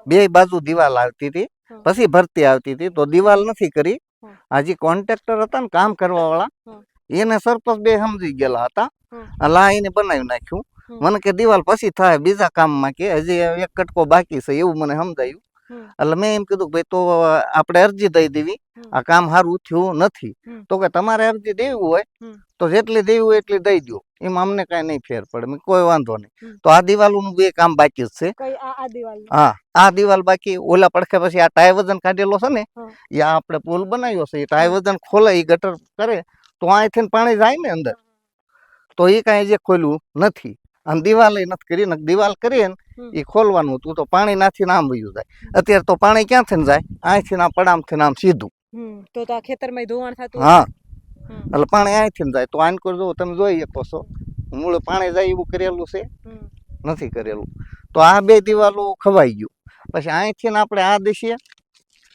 બે બાજુ દિવાલ આવતી હતી, પછી ભરતી આવતી હતી. તો દિવાલ નથી કરી. હજી કોન્ટ્રાક્ટર હતા ને કામ કરવા વાળા, એને સરપંચ બે સમજી ગયેલા હતા. લા એને બનાવી નાખ્યું. મને કે દિવાલ પછી થાય બીજા કામમાં, કે હજી એક કટકો બાકી છે એવું મને સમજાયું. એટલે મેં એમ કીધું ભાઈ તો આપણે અરજી દઈ દેવી, આ કામ સારું થયું નથી. તો કે તમારે અરજી દેવી હોય તો જેટલી દેવી હોય એટલી દઈ દો, એમાં અમને કઈ નહીં ફેર પડે. મેં કોઈ વાંધો નહીં. તો આ દિવાલોનું બે કામ બાકી જ છે. હા, આ દિવાલ બાકી. ઓલા પડખે પછી આ ટાય વજન કાઢેલો છે ને, એ આપણે પુલ બનાવ્યો છે. એ ટાય વજન ખોલે, એ ગટર કરે તો અહીંથી પાણી જાય ને અંદર, તો એ કાંઈ જે ખોલ્યું નથી. અને દિવાલ નથી કરી ને, દિવાલ કરીએ ને એ ખોલવાનું હતું તો પાણી નાથી આમ વયું જાય. અત્યારે તો પાણી ક્યાંથી જાય, અહીંથી ના પડામથી આમ સીધું. તો આ ખેતરમાં ધોવાણ થતું. હા, એટલે પાણી અહીંથી જાય. તો આન કરજો તમે જોઈ શકો છો, મૂળ પાણી જાય એવું કરેલું છે નથી કરેલું. તો આ બે દિવાલો ખવાઈ ગયું. પછી અહીંથી આપણે આ દિશીએ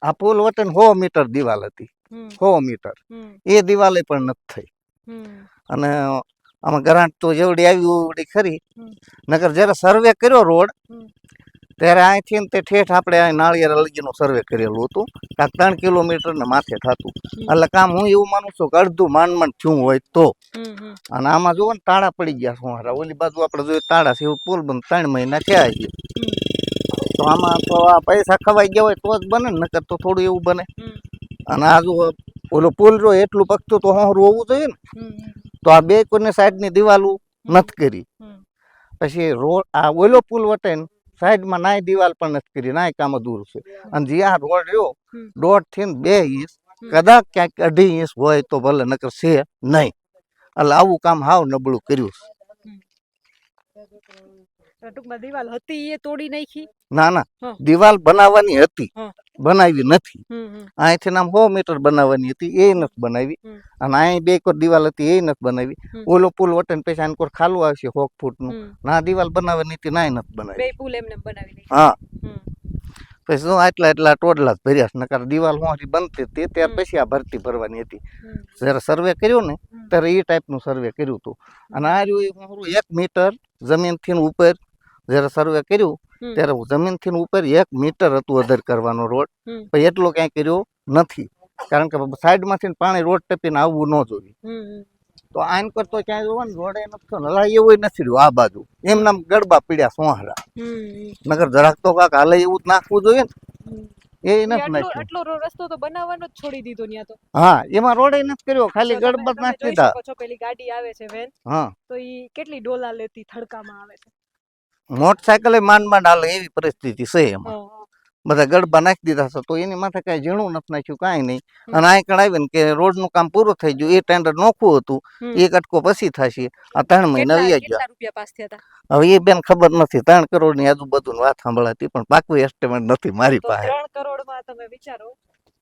આ પુલ વટે 100 મીટર દિવાલ હતી, 100 મીટર. એ દિવાલે પણ નથી થઈ. અને આમાં ગ્રાન્ટ તો જેવડી આવી એવડી ખરી. નકર જયારે સર્વે કર્યો રોડ, ત્યારે અહીંથી તે ઠેઠ આપણે નાળિયેર લગીનું સર્વે કરેલું હતું, કાંક 3 કિલોમીટર ને માથે થતું. એટલે કામ હું એવું માનું છું કે અડધું માંડ થયું હોય તો. અને આમાં જુઓ ને તાળા પડી ગયા સોહારા. ઓલી બાજુ આપણે જોઈએ તાળા છે, એવું પુલ બંધ 3 મહિના થયા છે. તો આમાં તો આ પૈસા ખવાઈ ગયા હોય તો જ બને ને, નકર તો થોડું એવું બને. અને આ જો ઓલો પુલ જો એટલું પગતું તો હોરું હોવું જોઈએ ને. તો આ બે કોઈને સાઈડની દિવાલો નથી કરી. પછી રોડ આ ઓલો પુલ વટે સાઈડમાં નાય દિવાલ પણ નથી કરી, નાય કામ દૂર છે. અને જે આ રોડ રહ્યો 1.5 થી 2 ઇંચ, કદાચ ક્યાંક 2.5 ઇંચ હોય તો ભલે, નકર છે નહીં. એટલે આવું કામ હાવ નબળું કર્યું. ટૂંકમાં દિવાલ હતી એ તોડી નાખી? ના ના, દિવાલ બનાવવાની હતી, બનાવી નથી. અહીંથી આમ 100 મીટર બનાવવાની હતી, એ નથી બનાવી. અને અહીં બે કોર દિવાલ હતી, એ નથી બનાવી. ઓલો પુલ વટે પછી આને કોર ખાલું આવશે 100 ફૂટનું, ના દિવાલ બનાવવાની હતી, ના નથી બનાવી. બે પુલ એમને બનાવી. હા, પછી શું એટલા ટોડલા જ ભર્યા. નકર દિવાલ હોરી બનતી હતી ત્યાર પછી આ ભરતી ભરવાની હતી. જયારે સર્વે કર્યો ને ત્યારે એ ટાઈપનું સર્વે કર્યું હતું. અને આ રહ્યું 1 મીટર જમીનથી ઉપર. જયારે સર્વે કર્યું ત્યારે જમીનથી ઉપર 1 મીટર હતું અધર કરવાનો રોડ, પણ એટલો ક્યાંય કર્યો નથી. કારણ કે સાઈડમાંથી પાણી રોડ ટપીને આવવું ન જોઈએ. તો આન કરતો ક્યાંય જોવા ને રોડે નથી હલાય એવું નથી રહ્યું. આ બાજુ એમના ગડબા પીડ્યા સોહારા. નગર જરાક તો કાક હાલે એવું જ નાખવું જોઈએ ને, એ નથી નાખ્યું. આટલો રસ્તો તો બનાવવાનો જ છોડી દીધો ત્યાં તો. હા, એમાં રોડે નથી કર્યો, ખાલી ગડબડ નાખી દીધા. પેલી ગાડી આવે છે વેન, હા, તો ઈ કેટલી ડોલા લેતી થડકામાં આવે છે. મોટરસાયકલ માંડ હાલે એવી પરિસ્થિતિ છે એમાં. બધા ગડબા નાખી દીધા છે. તો એની માથે કઈ ઝીણું નથી નાખ્યું, કાંઈ નહીં. અને આ કણ આવી ને કે રોડ નું કામ પૂરું થઈ ગયું, એ ટેન્ડર નોખું હતું, એ કટકો પછી થશે. આ 3 મહિના વહી ગયા. રૂપિયા પાસ થયા હતા હવે એ બેન ખબર નથી. 3 કરોડ ની આજુબાજુ વાત સાંભળાતી, પણ પાકું એસ્ટિમેટ નથી મારી પાસે. 3 કરોડમાં તમે વિચારો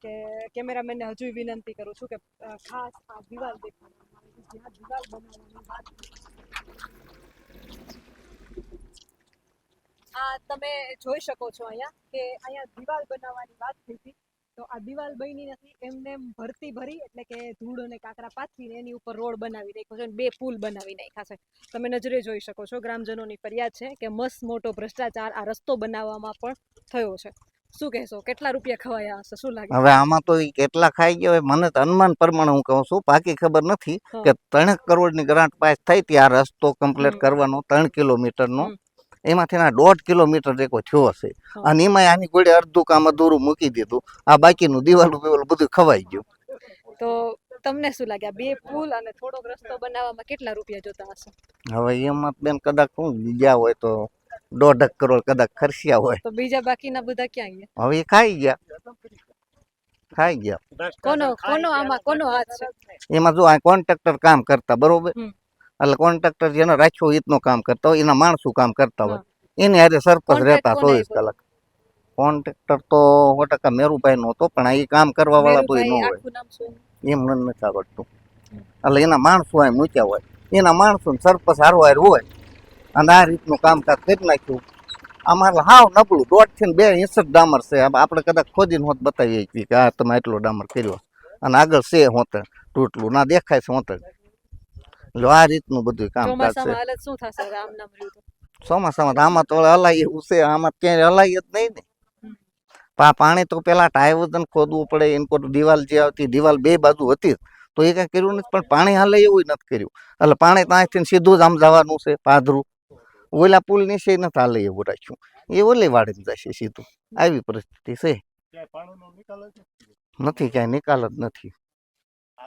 કે કેમેરામેનને હજુ વિનંતી કરું છું કે ખાસ આ દિવાલ દેખાડવામાં દિવાલ બનાવવાની વાત. આ તમે જોઈ શકો છો અહીંયા કે અહીંયા દિવાલ બનાવવાની વાત થઈ હતી. તો આ દિવાલ બની નથી, એમને ભરતી ભરી એટલે કે ધૂળ અને કાકરા પાથરીને એની ઉપર રોડ બનાવી નાખ્યો છે અને 2 પુલ બનાવી નાખ્યા છે. તમે નજરે જોઈ શકો છો. ગ્રામજનોની ફરિયાદ છે કે મસ્ત મોટો ભ્રષ્ટાચાર આ રસ્તો બનાવવામાં પણ થયો છે. શું કહેશો, કેટલા રૂપિયા ખવાયા હશે, શું લાગે? હવે આમાં તો કેટલા ખાઈ ગયા હોય મને તો અનુમાન પ્રમાણે હું કહું છું, બાકી ખબર નથી. કે 3 કરોડની ગ્રાન્ટ પાસ થઈ હતી આ રસ્તો કમ્પ્લીટ કરવાનો 3 કિલોમીટરનો. એમાંથી 1.5 કિલોમીટર જેકો થયો હશે. અને એમાં આની ગોળે અડધું કામ અધૂરું મૂકી દીધું. આ બાકીનું દિવાલું બધું ખવાઈ ગયું. તો તમને શું લાગે, 2 પુલ અને થોડોક રસ્તો બનાવવામાં કેટલા રૂપિયા જોતા હશે? હવે એમાં બેન કદાચ શું ગયા હોય તો 1.5 કરોડ કદાચ ખર્ચ્યા હોય. તો બીજા બાકીના બધા ક્યાં ગયા? હવે એ ખાઈ ગયા. કોનો હાથ છે એમાં? જો આ કોન્ટ્રાક્ટર કામ કરતા, બરોબર, એટલે કોન્ટ્રાક્ટર જેને રાખ્યો રીતનું કામ કરતા હોય, એના માણસો કામ કરતા હોય, એની હારે સરપંચ રહેતા 24 કલાક. કોન્ટ્રાક્ટર તો 100% મેરુભાઈ નો હતો, પણ એ કામ કરવા વાળા કોઈ ન હોય, એમ નથી આવડતું. એટલે એના માણસો આ મૂક્યા હોય, એના માણસો સરપંચ હારવાર હોય, અને આ રીતનું કામકાજ કરી નાખ્યું. અમારે હાવ નબળું 1.5 થી 2 ઇંચ ડામર છે. આપણે કદાચ ખોદીને હોત બતાવીએ છીએ કે આ તમે એટલો ડામર કર્યો, અને આગળ છે હોતર તૂટલું ના દેખાય છે હોતર. એટલે આ રીતનું બધું કામકાજ છે. હાલત શું થશે આમ નામ રહ્યું તો? ચોમાસામાં આમાં તો હલાય એવું છે, આમાં ક્યાંય હલાય જ નહીં ને. પાણી તો પેલા ટાયવર્ઝન ખોદવું પડે, એને કોઈ દિવાલ જે આવતી દિવાલ બે બાજુ હતી તો એ કઈ કર્યું નથી, પણ પાણી હાલે એવું નથી કર્યું. એટલે પાણી ત્યાંથી સીધું જ આમ જવાનું છે પાદરું, ઓલા પુલ નીચે નથી હાલે એવું રાખ્યું, એ ઓલી વાળી જશે સીધું. આવી પરિસ્થિતિ છે, નથી ક્યાંય નિકાલ જ નથી. આ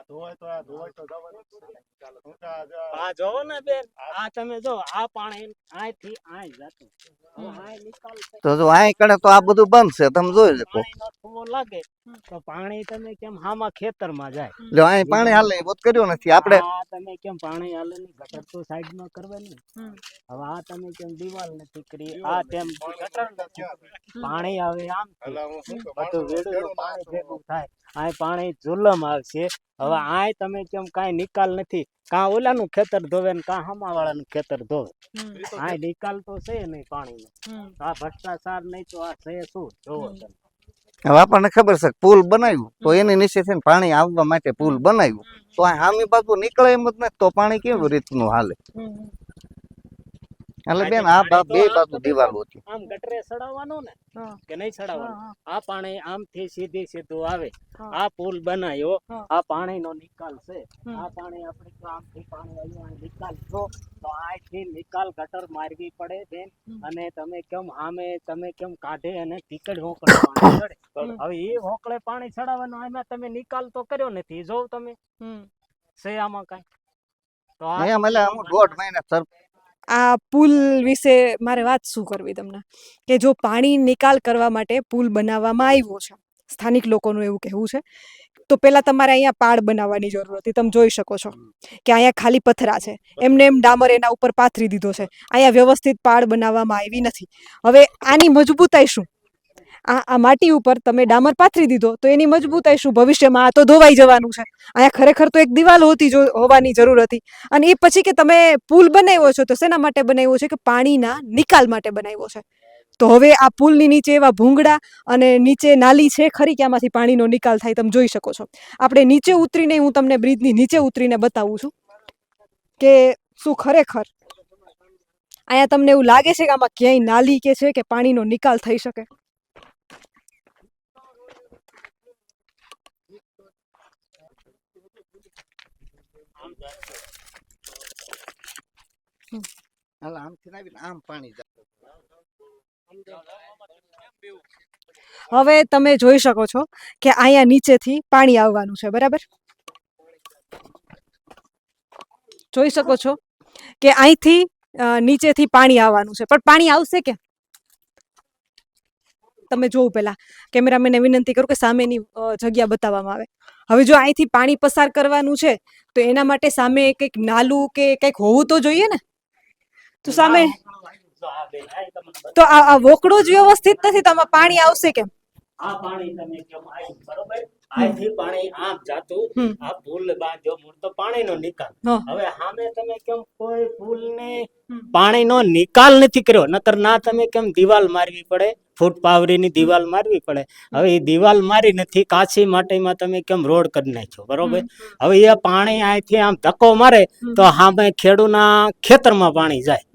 જોવો ને બેન, આ તમે જો આ પાણી આથી આય જતું. હવે આય નિકાલ છે. તો જો અહીં કણે તો આ બધું બંધ છે, તમે જોઈ શકો. પાણીનો થૂવો લાગે તો પાણી તમે કેમ હામાં ખેતરમાં જાય. જો અહીં પાણી હાલે એ બધું કર્યું નથી આપણે. આ તમે કેમ પાણી હાલે ની ગટર તો સાઈડમાં કરવાની. હવે આ તમે કેમ દિવાલ નથી કરી, આ તેમ ગટર નથી. પાણી આવે આમ બધું વેડું પાણી ભેગું થાય, આ પાણી ઝુલમ આવશે. હવે આય તમે કેમ કાંઈ નિકાલ નથી, કાં ઓલાનું ખેતર ધોવે ને કાં હમાવાળાનું ખેતર ધોવે. આ નિકાલ તો છે નહીં પાણીનો. આ ભ્રષ્ટાચાર નહીં તો આ છે શું જોવો તમે. હવે આપણને ખબર છે પુલ બનાવ્યું તો એની નીચે છે ને પાણી આવવા માટે પુલ બનાવ્યું, તો આ સામી બાજુ નીકળે એમ જ નથી, તો પાણી કેવી રીતનું હાલે? એટલે બેન આ બે બાજુ દિવાલ હતી. આમ ગટરે સડાવવાનું ને કે નહીં સડાવવાનું, આ પાણી આમથી સીધું આવે. આ પુલ બનાવ્યો, આ પાણીનો નિકાલ છે. આ પાણી આપણે જો આમથી પાણી આવ્યું નિકાલ છો તો આથી નિકાલ ગટર મારવી પડે બેન. અને તમે કેમ આમે તમે કેમ કાઢે અને ટીકડ હોકળે પાણી ચડે. હવે એ હોકળે પાણી ચડાવવાનું, આમાં તમે નિકાલ તો કર્યો નથી. જો તમે છે આમાં કાંઈ તો એમ એટલે અમુક 1.5 મહિના આ પુલ વિશે મારે વાત શું કરવી તમને, કે જો પાણી નિકાલ કરવા માટે પુલ બનાવવામાં આવ્યો છે, સ્થાનિક લોકોનું એવું કહેવું છે, તો પહેલા તમારે અહીંયા પાળ બનાવવાની જરૂર હતી. તમે જોઈ શકો છો કે અહીંયા ખાલી પથરા છે, એમને એમ ડામર એના ઉપર પાથરી દીધો છે, અહીંયા વ્યવસ્થિત પાળ બનાવવામાં આવી નથી. હવે આની મજબૂતાઈ શું? આ માટી ઉપર તમે ડામર પાથરી દીધો તો એની મજબૂતાઈ શું? ભવિષ્યમાં આ તો ધોવાઈ જવાનું છે. અહીંયા ખરેખર તો એક દિવાલ હોવાની જરૂર હતી. અને એ પછી કે તમે પુલ બનાવ્યો છો તો શેના માટે બનાવ્યો છે? કે પાણીના નિકાલ માટે બનાવ્યો છે. તો હવે આ પુલની નીચે એવા ભૂંગળા અને નીચે નાલી છે ખરી કે આમાંથી પાણીનો નિકાલ થાય? તમે જોઈ શકો છો. આપણે નીચે ઉતરીને, હું તમને બ્રિજની નીચે ઉતરીને બતાવું છું કે શું ખરેખર અહીંયા તમને એવું લાગે છે કે આમાં ક્યાંય નાલી કે છે કે પાણીનો નિકાલ થઈ શકે? આમ પાણી હવે તમે જોઈ શકો છો કે અહીંયા નીચેથી પાણી આવવાનું છે, બરાબર? જોઈ શકો છો કે અહીંથી નીચેથી પાણી આવવાનું છે, પણ પાણી આવશે કે? તમે જોવું પેલા કેમેરામેનને વિનંતી કરું કે સામેની જગ્યા બતાવવામાં આવે. હવે જો અહીંથી પાણી પસાર કરવાનું છે તો એના માટે સામે કંઈક નાલું કે કંઈક હોવું તો જોઈએ ને. તો સામે તો આ વોકડો જ વ્યવસ્થિત નથી, તો આમાં પાણી આવશે કેમ? આ પાણી તમે કેમ આવ્યું બરોબર, આથી પાણી આમ જાતું, આ પુલ બાંધ્યો મૂળ તો પાણીનો નિકાલ. હવે સામે તમે કેમ કોઈ પુલને પાણીનો નિકાલ નથી કર્યો, નતર ના તમે કેમ દિવાલ મારવી પડે, ફૂટ પાવરીની દિવાલ મારવી પડે. હવે એ દિવાલ મારી નથી, કાચી માટીમાં તમે કેમ રોડ કરી નાખ્યો બરોબર. હવે એ પાણી અહીંથી આમ ધક્કો મારે તો સામે ખેડૂના ખેતરમાં પાણી જાય.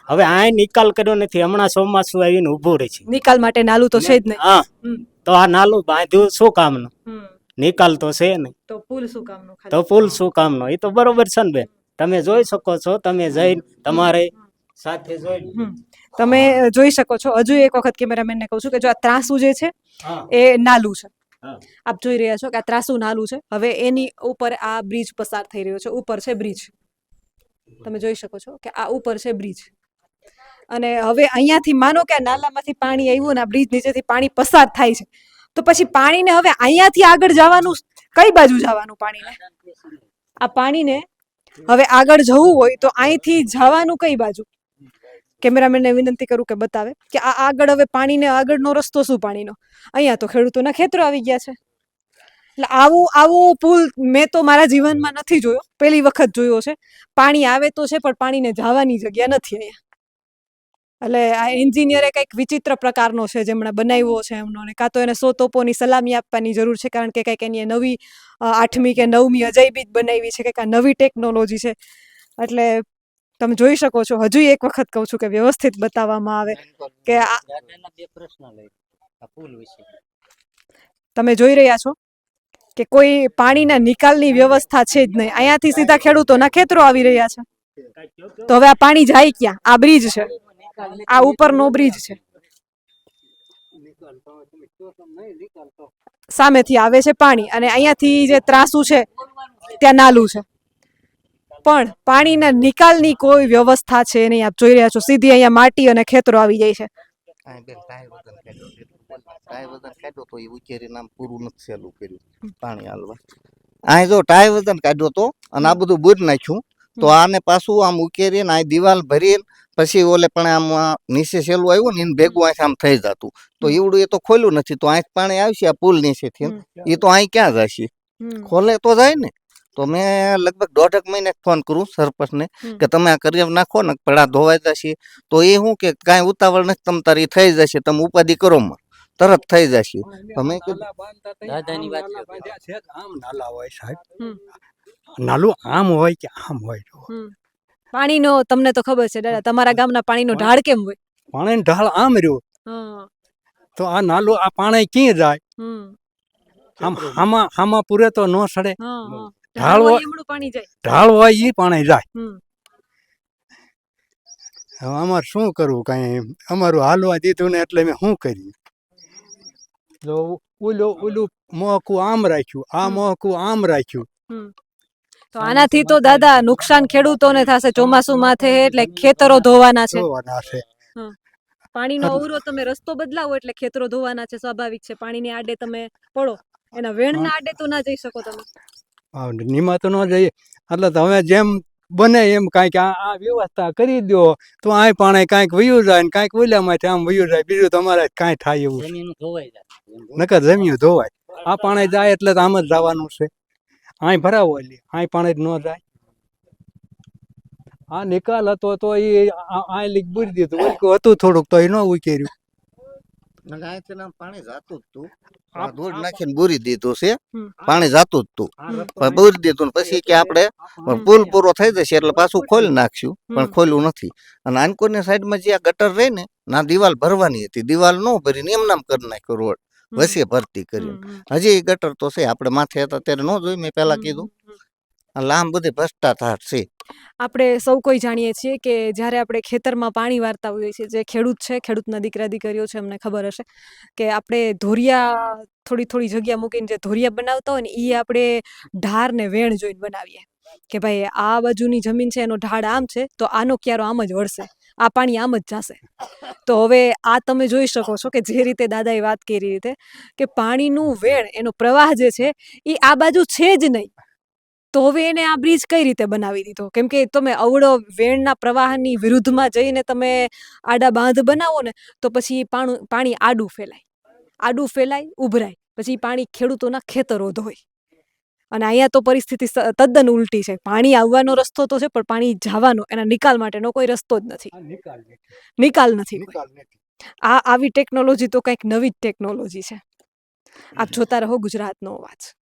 હવે આ નિકાલ કર્યો નથી, હમણાં ચોમાસું આવીને ઉભું રહે છે. નિકાલ માટે નાલું તો છે જ નહીં. હા, તો આ નાલું બાંધ્યું શું કામનું? નિકાલ તો છે નહીં, તો પુલ શું કામનો? તો પુલ શું કામનો? એ તો બરોબર છે ને બેન, તમે જોઈ શકો છો. તમે જઈને તમારે સાથે જોઈ તમે જોઈ શકો છો. હજુ એક વખત કેમેરામેનને કહું છું કે જો આ ત્રાસુ જે છે એ નાલું છે, આપ જોઈ રહ્યા છો કે આ ત્રાસુ નાલું છે. હવે એની ઉપર આ બ્રિજ પસાર થઈ રહ્યો છે, ઉપર છે બ્રિજ. તમે જોઈ શકો છો કે આ ઉપર છે બ્રિજ. અને હવે અહીંયાથી માનો કે આ નાલામાંથી પાણી આવ્યું ને આ બ્રિજ નીચેથી પાણી પસાર થાય છે, તો પછી પાણીને હવે અહીંયાથી આગળ જવાનું, કઈ બાજુ જવાનું પાણીને? આ પાણીને હવે આગળ જવું હોય તો અહીંથી જવાનું કઈ બાજુ? કેમેરામેનને વિનંતી કરું કે બતાવે કે આ આગળ હવે પાણીને આગળનો રસ્તો શું પાણીનો? અહીંયા તો ખેડૂતોના ખેતરો આવી ગયા છે. એટલે આવો પુલ મેં તો મારા જીવનમાં નથી જોયો, પહેલી વખત જોયો છે. પાણી આવે તો છે પણ પાણીને જવાની જગ્યા નથી અહીંયા. એટલે આ એન્જિનિયરે કંઈક વિચિત્ર પ્રકારનો છે જેમણે બનાવ્યો છે એમનો, ને કાં તો એને 100 તોપોની સલામી આપવાની જરૂર છે, કારણ કે કંઈક એની નવી 8મી કે 9મી અજાયબી બનાવી છે, કંઈક આ નવી ટેકનોલોજી છે. એટલે તમે જોઈ શકો છો. હજુ એક વખત કહું છું કે વ્યવસ્થિત બતાવવામાં આવે કે આ બે પ્રશ્ન લઈ આ પુલ વિશે તમે જોઈ રહ્યા છો કે કોઈ પાણીના નિકાલની વ્યવસ્થા છે જ નહીં. અહીંયાથી સીધા ખેડૂતોના ખેતરો આવી રહ્યા છે. તો હવે આ પાણી જાય ક્યાં? આ બ્રિજ છે, આ ઉપરનો બ્રિજ છે, સામેથી આવે છે પાણી અને અહીંયાથી જે ત્રાસુ છે ત્યાં નાલું છે, પણ પાણીના નિકાલની કોઈ વ્યવસ્થા છે નહીં. આપ જોઈ રહ્યા છો સીધી અહીંયા માટી અને ખેતરો આવી જાય છે. આ બેન ટાય વજન કાઢ્યો તો એ ઉકેરીને આમ પૂરું નથી સહેલું કર્યું પાણી હાલવા. આ જો ટાય વજન કાઢ્યો તો અને આ બધું બુર નાખ્યું તો આને પાછું આમ ઉકેરીને આ દિવાલ ભરીને પછી ઓલે પણ આમ નીચે સહેલું આવ્યું ને એને ભેગું અહીં આમ થઈ જતું. તો એવડું એ તો ખોલ્યું નથી. તો અહીં પાણી આવશે આ પુલ નીચેથી એ તો અહીં ક્યાં જશે? ખોલે તો જાય ને. તો મેં લગભગ 1.5 મહિને ફોન કરું સરપંચને કે તમે આ કરી નાખો ને પડા ધોવાઈ જશે. તો એ શું કે કાંઈ ઉતાવળ નથી, તમ તારી થઈ જશે, તમે ઉપાધિ કરો માં તરત થઈ જશે. તમે દાદાની વાત આમ નાલા હોય સાહેબ, નાલું આમ હોય કે આમ હોય. પાણીનો તમને તો ખબર છે દાદા, તમારા ગામના પાણીનો ઢાળ કેમ હોય? પાણી ઢાળ આમ રહ્યું તો આ નાલું આ પાણી ક્યાં જાય? આમ આમાં પૂરે તો ન સડે. ઢાળ હોય પાણી જાય, ઢાળ હોય ઈ પાણી જાય. હવે અમારે શું કરવું? કઈ અમારું હાલવા દીધું ને એટલે મેં શું કર્યું? તો ઓલું મોહકું આમ રાખ્યું, આ મોહકું આમ રાખ્યું. તો આનાથી તો દાદા નુકસાન ખેડૂતોને થશે. ચોમાસું માથે એટલે ખેતરો ધોવાના છે. પાણીનો અવરો તમે રસ્તો બદલાવો એટલે ખેતરો ધોવાના છે, સ્વાભાવિક છે. પાણીની આડે તમે પડો, એના વેણના આડે તો ના જઈ શકો તમે. નિમા તો ન જઈએ એટલે તમે જેમ બને એમ કાંઈક આ વ્યવસ્થા કરી દો તો આ પાણી કાંઈક વયું જાય ને કાંઈક ઓલામાંથી આમ વયું જાય. બીજું તમારે કાંઈ થાય એવું જમીન ધોવાઈ જાય. નકર જમ્યું ધોવાય. આ પાણી જાય એટલે આમ જ જવાનું છે. અહીં ભરાવો એટલે અહીં પાણી જ ન જાય. આ નિકાલ હતો તો એ આ લીક બુરી દીધું, ઉલકું હતું થોડુંક તો એ ન ઉકેર્યું. પાણી જાતું જ તું, દૂધ નાખીને બુરી દીધું છે. પાણી જાતું જ તું બુરી દીધું ને પછી કે આપણે પુલ પૂરો થઈ જશે એટલે પાછું ખોલી નાખશું, પણ ખોલ્યું નથી. અને આનકોરની સાઈડમાં જે આ ગટર રહી ને ના દિવાલ ભરવાની હતી, દિવાલ ન ભરીને એમ નામ કરી નાખ્યો રોડ વચ્ચે ભરતી કરી. હજી એ ગટર તો છે, આપણે માથે હતા ત્યારે ન જોઈ, મેં પેલા કીધું. લાંબ બધી ભ્રષ્ટાચાર છે. આપણે સૌ કોઈ જાણીએ છીએ કે જ્યારે આપણે ખેતરમાં પાણી વારતા હોઈએ છીએ, જે ખેડૂત છે, ખેડૂતના દીકરા દીકરીઓ છે, અમને ખબર હશે કે આપણે ધોરિયા થોડી થોડી જગ્યા મૂકીને જે ધોરિયા બનાવતા હોય ને એ આપણે ઢાર ને વેણ જોઈને બનાવીએ કે ભાઈ આ બાજુની જમીન છે એનો ઢાળ આમ છે તો આનો ક્યારો આમ જ વળશે, આ પાણી આમ જ જશે. તો હવે આ તમે જોઈ શકો છો કે જે રીતે દાદાએ વાત કરી રીતે કે પાણીનું વેણ, એનો પ્રવાહ જે છે એ આ બાજુ છે જ નહીં. તો હવે એને આ બ્રિજ કઈ રીતે બનાવી દીધો? કેમ કે તમે અવળો વેણના પ્રવાહની વિરુદ્ધમાં જઈને તમે આડા બાંધ બનાવો ને તો પછી પાણી આડું ફેલાય, ઉભરાય, પછી પાણી ખેડૂતોના ખેતરો ધોય. અને અહીંયા તો પરિસ્થિતિ તદ્દન ઉલટી છે. પાણી આવવાનો રસ્તો તો છે પણ પાણી જવાનો, એના નિકાલ માટેનો કોઈ રસ્તો જ નથી. નિકાલ નથી. આવી ટેકનોલોજી તો કંઈક નવી જ ટેકનોલોજી છે. આપ જોતા રહો ગુજરાતનો અવાજ.